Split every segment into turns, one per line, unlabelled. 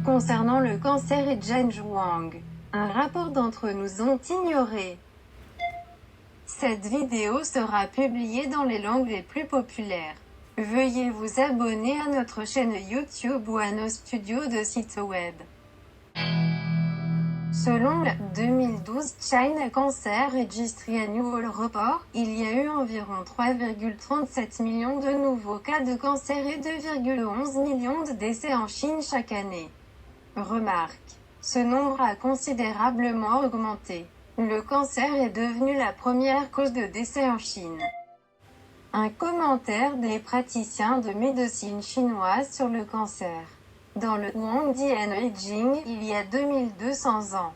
Concernant le cancer et Chen Zhuang, un rapport d'entre nous ont ignoré. Cette vidéo sera publiée dans les langues les plus populaires. Veuillez vous abonner à notre chaîne YouTube ou à nos studios de site web. Selon le 2012 China Cancer Registry Annual Report, il y a eu environ 3,37 millions de nouveaux cas de cancer et 2,11 millions de décès en Chine chaque année. Remarque. Ce nombre a considérablement augmenté. Le cancer est devenu la première cause de décès en Chine. Un commentaire des praticiens de médecine chinoise sur le cancer. Dans le Huangdian Jing, il y a 2200 ans,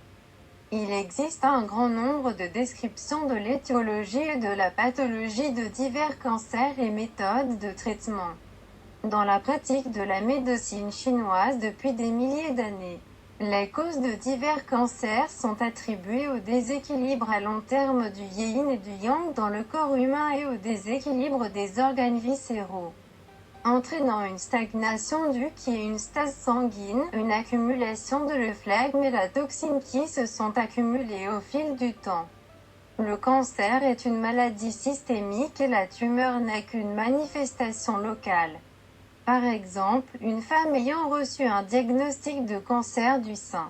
il existe un grand nombre de descriptions de l'étiologie et de la pathologie de divers cancers et méthodes de traitement. Dans la pratique de la médecine chinoise depuis des milliers d'années, les causes de divers cancers sont attribuées au déséquilibre à long terme du yin et du yang dans le corps humain et au déséquilibre des organes viscéraux, entraînant une stagnation du qi et une stase sanguine, une accumulation de le flegme et la toxine qui se sont accumulées au fil du temps. Le cancer est une maladie systémique et la tumeur n'est qu'une manifestation locale. Par exemple, une femme ayant reçu un diagnostic de cancer du sein.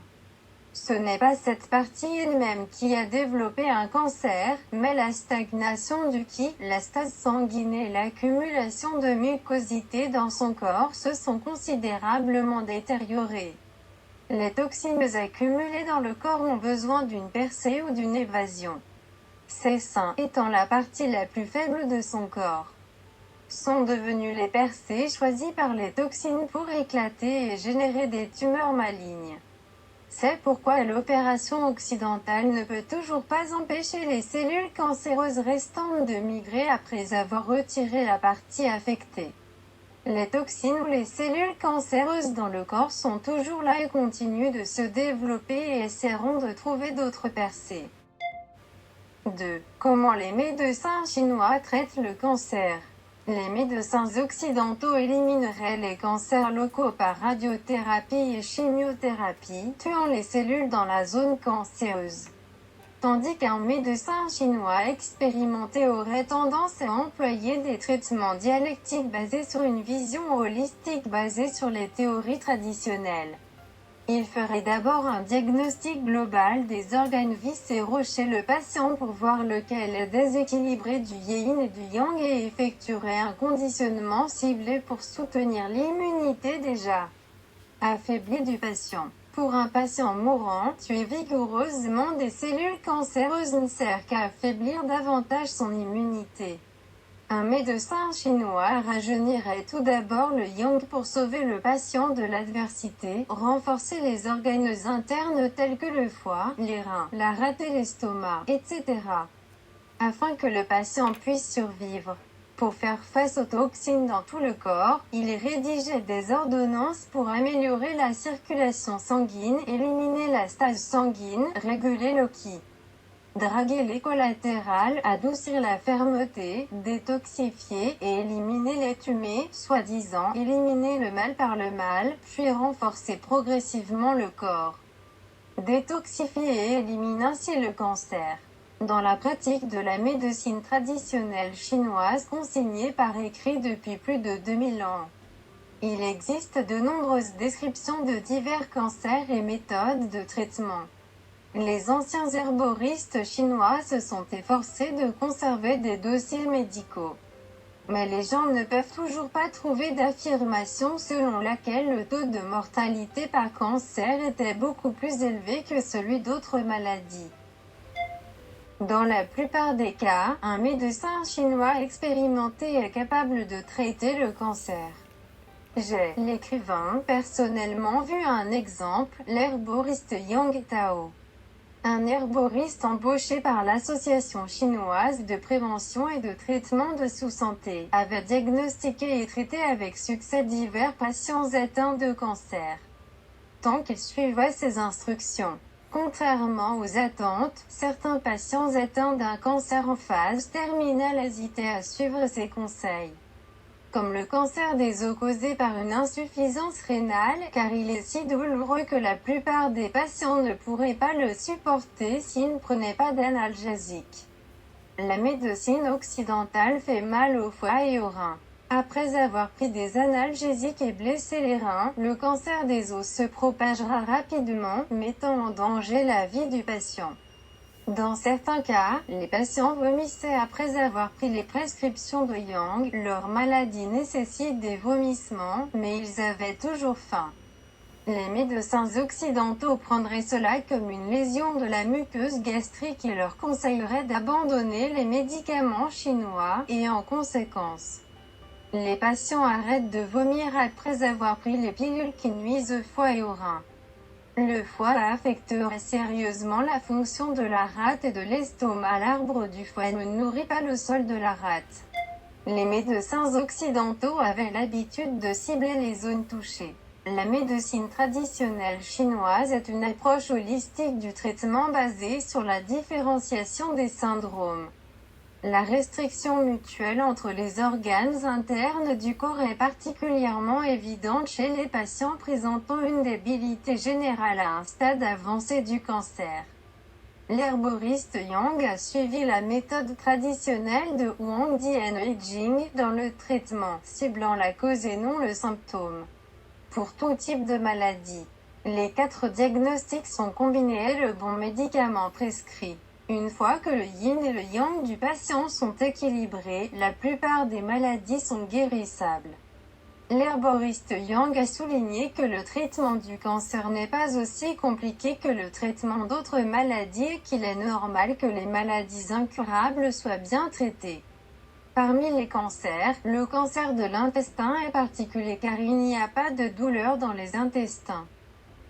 Ce n'est pas cette partie elle-même qui a développé un cancer, mais la stagnation du qi, la stase sanguine et l'accumulation de mucosité dans son corps se sont considérablement détériorées. Les toxines accumulées dans le corps ont besoin d'une percée ou d'une évasion. Ces seins, étant la partie la plus faible de son corps, sont devenus les percées choisies par les toxines pour éclater et générer des tumeurs malignes. C'est pourquoi l'opération occidentale ne peut toujours pas empêcher les cellules cancéreuses restantes de migrer après avoir retiré la partie affectée. Les toxines ou les cellules cancéreuses dans le corps sont toujours là et continuent de se développer et essaieront de trouver d'autres percées. 2. Comment les médecins chinois traitent le cancer? Les médecins occidentaux élimineraient les cancers locaux par radiothérapie et chimiothérapie, tuant les cellules dans la zone cancéreuse. Tandis qu'un médecin chinois expérimenté aurait tendance à employer des traitements dialectiques basés sur une vision holistique basée sur les théories traditionnelles. Il ferait d'abord un diagnostic global des organes viscéraux chez le patient pour voir lequel est déséquilibré du yin et du yang et effectuerait un conditionnement ciblé pour soutenir l'immunité déjà affaiblie du patient. Pour un patient mourant, tuer vigoureusement des cellules cancéreuses ne sert qu'à affaiblir davantage son immunité. Un médecin chinois rajeunirait tout d'abord le yang pour sauver le patient de l'adversité, renforcer les organes internes tels que le foie, les reins, la rate et l'estomac, etc., afin que le patient puisse survivre. Pour faire face aux toxines dans tout le corps, il rédigeait des ordonnances pour améliorer la circulation sanguine, éliminer la stase sanguine, réguler le qi, draguer les collatérales, adoucir la fermeté, détoxifier et éliminer les tumées, soi-disant éliminer le mal par le mal, puis renforcer progressivement le corps. Détoxifier et élimine ainsi le cancer. Dans la pratique de la médecine traditionnelle chinoise consignée par écrit depuis plus de 2000 ans, il existe de nombreuses descriptions de divers cancers et méthodes de traitement. Les anciens herboristes chinois se sont efforcés de conserver des dossiers médicaux. Mais les gens ne peuvent toujours pas trouver d'affirmation selon laquelle le taux de mortalité par cancer était beaucoup plus élevé que celui d'autres maladies. Dans la plupart des cas, un médecin chinois expérimenté est capable de traiter le cancer. J'ai, l'écrivain, personnellement vu un exemple, l'herboriste Yang Tao. Un herboriste embauché par l'Association chinoise de prévention et de traitement de sous-santé avait diagnostiqué et traité avec succès divers patients atteints de cancer. Tant qu'il suivait ses instructions. Contrairement aux attentes, certains patients atteints d'un cancer en phase terminale hésitaient à suivre ses conseils. comme le cancer des os causé par une insuffisance rénale, car il est si douloureux que la plupart des patients ne pourraient pas le supporter s'ils ne prenaient pas d'analgésique. La médecine occidentale fait mal au foie et aux reins. Après avoir pris des analgésiques et blessé les reins, le cancer des os se propagera rapidement, mettant en danger la vie du patient. Dans certains cas, les patients vomissaient après avoir pris les prescriptions de Yang. Leur maladie nécessite des vomissements, mais ils avaient toujours faim. Les médecins occidentaux prendraient cela comme une lésion de la muqueuse gastrique et leur conseilleraient d'abandonner les médicaments chinois, et en conséquence, les patients arrêtent de vomir après avoir pris les pilules qui nuisent au foie et aux reins. Le foie affecterait sérieusement la fonction de la rate et de l'estomac. L'arbre du foie ne nourrit pas le sol de la rate. Les médecins occidentaux avaient l'habitude de cibler les zones touchées. La médecine traditionnelle chinoise est une approche holistique du traitement basée sur la différenciation des syndromes. La restriction mutuelle entre les organes internes du corps est particulièrement évidente chez les patients présentant une débilité générale à un stade avancé du cancer. L'herboriste Yang a suivi la méthode traditionnelle de Huang Dian Jing dans le traitement, ciblant la cause et non le symptôme. Pour tout type de maladie, les 4 diagnostics sont combinés et le bon médicament prescrit. Une fois que le yin et le yang du patient sont équilibrés, la plupart des maladies sont guérissables. L'herboriste Yang a souligné que le traitement du cancer n'est pas aussi compliqué que le traitement d'autres maladies et qu'il est normal que les maladies incurables soient bien traitées. Parmi les cancers, le cancer de l'intestin est particulier car il n'y a pas de douleur dans les intestins.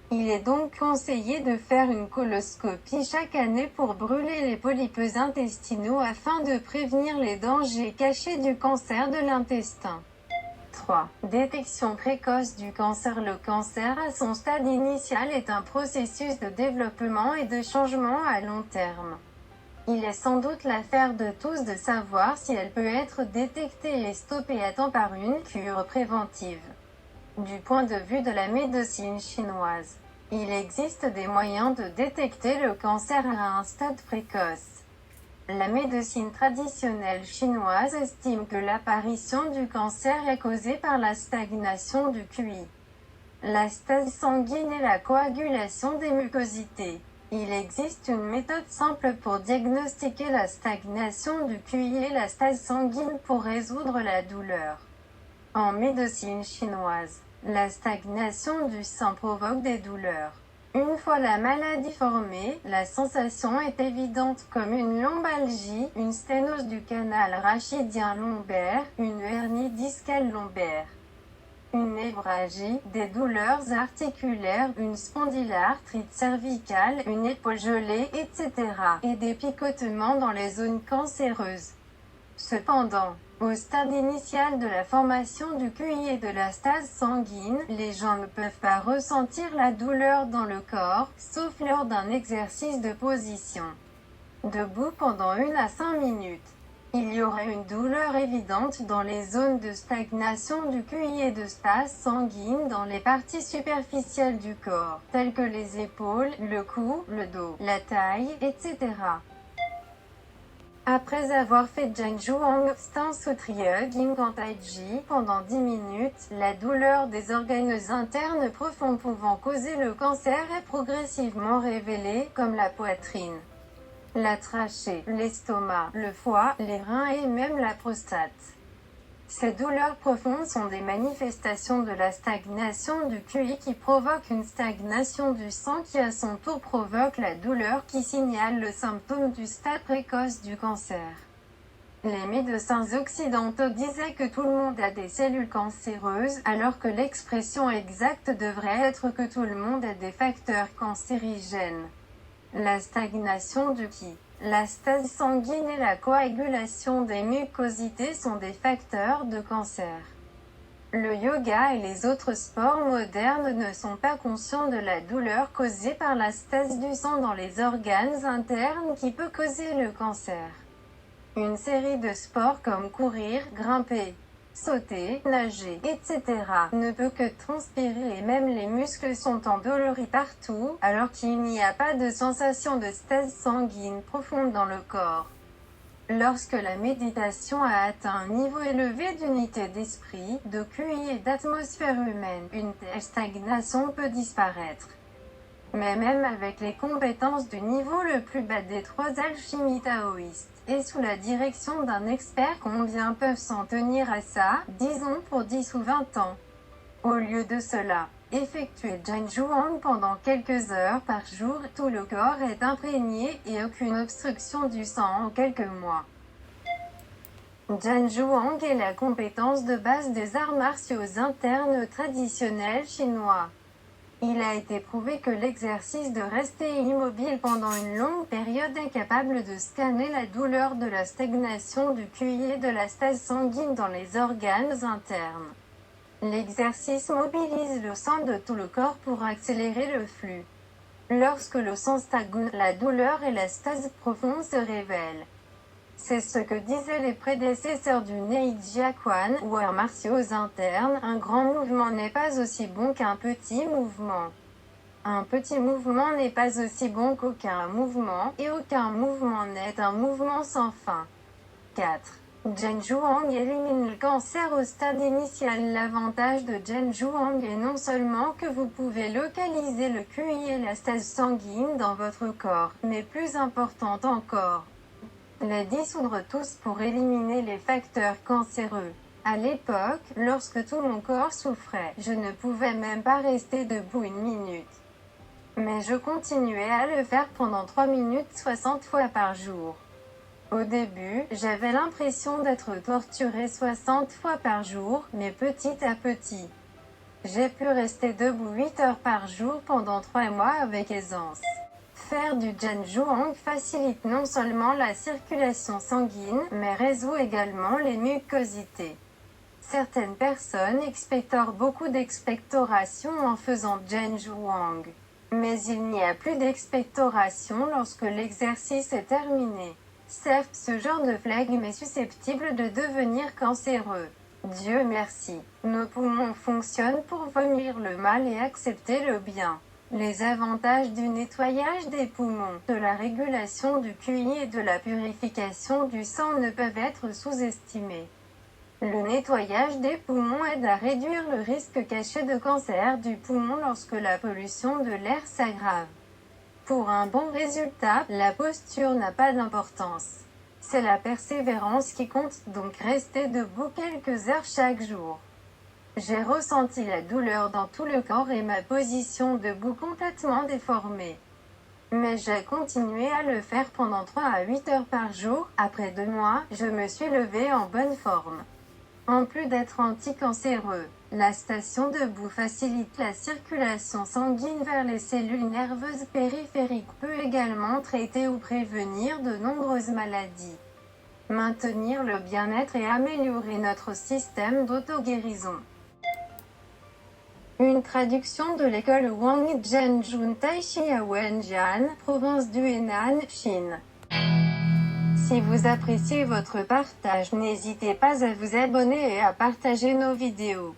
Il est donc conseillé de faire une coloscopie chaque année pour brûler les polypes intestinaux afin de prévenir les dangers cachés du cancer de l'intestin. 3. Détection précoce du cancer. Le cancer à son stade initial est un processus de développement et de changement à long terme. Il est sans doute l'affaire de tous de savoir si elle peut être détectée et stoppée à temps par une cure préventive. Du point de vue de la médecine chinoise, il existe des moyens de détecter le cancer à un stade précoce. La médecine traditionnelle chinoise estime que l'apparition du cancer est causée par la stagnation du QI, la stase sanguine et la coagulation des mucosités. Il existe une méthode simple pour diagnostiquer la stagnation du QI et la stase sanguine pour résoudre la douleur. En médecine chinoise, la stagnation du sang provoque des douleurs. Une fois la maladie formée, la sensation est évidente comme une lombalgie, une sténose du canal rachidien lombaire, une hernie discale lombaire, une névralgie, des douleurs articulaires, une spondylarthrite cervicale, une épaule gelée, etc. et des picotements dans les zones cancéreuses. Cependant, au stade initial de la formation du QI et de la stase sanguine, les gens ne peuvent pas ressentir la douleur dans le corps, sauf lors d'un exercice de position debout pendant 1 à 5 minutes. Il y aurait une douleur évidente dans les zones de stagnation du QI et de stase sanguine dans les parties superficielles du corps, telles que les épaules, le cou, le dos, la taille, etc. Après avoir fait Zhengzhuang stance ou Trieu en Tai Chi pendant 10 minutes, la douleur des organes internes profonds pouvant causer le cancer est progressivement révélée, comme la poitrine, la trachée, l'estomac, le foie, les reins et même la prostate. Ces douleurs profondes sont des manifestations de la stagnation du QI qui provoque une stagnation du sang qui à son tour provoque la douleur qui signale le symptôme du stade précoce du cancer. Les médecins occidentaux disaient que tout le monde a des cellules cancéreuses, alors que l'expression exacte devrait être que tout le monde a des facteurs cancérigènes. La stagnation du QI, la stase sanguine et la coagulation des mucosités sont des facteurs de cancer. Le yoga et les autres sports modernes ne sont pas conscients de la douleur causée par la stase du sang dans les organes internes qui peut causer le cancer. Une série de sports comme courir, grimper, sauter, nager, etc. ne peut que transpirer et même les muscles sont endoloris partout, alors qu'il n'y a pas de sensation de stase sanguine profonde dans le corps. Lorsque la méditation a atteint un niveau élevé d'unité d'esprit, de QI et d'atmosphère humaine, une telle stagnation peut disparaître. Mais même avec les compétences du niveau le plus bas des trois alchimies taoïstes, et sous la direction d'un expert, combien peuvent s'en tenir à ça, disons pour 10 ou 20 ans. Au lieu de cela, effectuer Zhenzhuang pendant quelques heures par jour, tout le corps est imprégné et aucune obstruction du sang en quelques mois. Zhenzhuang est la compétence de base des arts martiaux internes traditionnels chinois. Il a été prouvé que l'exercice de rester immobile pendant une longue période est capable de scanner la douleur de la stagnation du QI et de la stase sanguine dans les organes internes. L'exercice mobilise le sang de tout le corps pour accélérer le flux. Lorsque le sang stagne, la douleur et la stase profonde se révèlent. C'est ce que disaient les prédécesseurs du Neijiaquan, ou arts martiaux internes, un grand mouvement n'est pas aussi bon qu'un petit mouvement. Un petit mouvement n'est pas aussi bon qu'aucun mouvement, et aucun mouvement n'est un mouvement sans fin. 4. Zhenzhuang élimine le cancer au stade initial. L'avantage de Zhenzhuang est non seulement que vous pouvez localiser le QI et la stase sanguine dans votre corps, mais plus important encore, les dissoudre tous pour éliminer les facteurs cancéreux. À l'époque, lorsque tout mon corps souffrait, je ne pouvais même pas rester debout une minute. Mais je continuais à le faire pendant 3 minutes 60 fois par jour. Au début, j'avais l'impression d'être torturé 60 fois par jour, mais petit à petit, j'ai pu rester debout 8 heures par jour pendant 3 mois avec aisance. Faire du Zhenzhuang facilite non seulement la circulation sanguine, mais résout également les mucosités. Certaines personnes expectorent beaucoup d'expectoration en faisant Zhenzhuang. Mais il n'y a plus d'expectoration lorsque l'exercice est terminé. Certes, ce genre de flegme est susceptible de devenir cancéreux. Dieu merci. Nos poumons fonctionnent pour vomir le mal et accepter le bien. Les avantages du nettoyage des poumons, de la régulation du QI et de la purification du sang ne peuvent être sous-estimés. Le nettoyage des poumons aide à réduire le risque caché de cancer du poumon lorsque la pollution de l'air s'aggrave. Pour un bon résultat, la posture n'a pas d'importance. C'est la persévérance qui compte, donc restez debout quelques heures chaque jour. J'ai ressenti la douleur dans tout le corps et ma position debout complètement déformée. Mais j'ai continué à le faire pendant 3 à 8 heures par jour. Après 2 mois, je me suis levée en bonne forme. En plus d'être anticancéreux, la station debout facilite la circulation sanguine vers les cellules nerveuses périphériques, peut également traiter ou prévenir de nombreuses maladies, maintenir le bien-être et améliorer notre système d'auto-guérison. Une traduction de l'école Wang Zhenjun Taishi à Wenjian, province du Henan, Chine. Si vous appréciez votre partage, n'hésitez pas à vous abonner et à partager nos vidéos.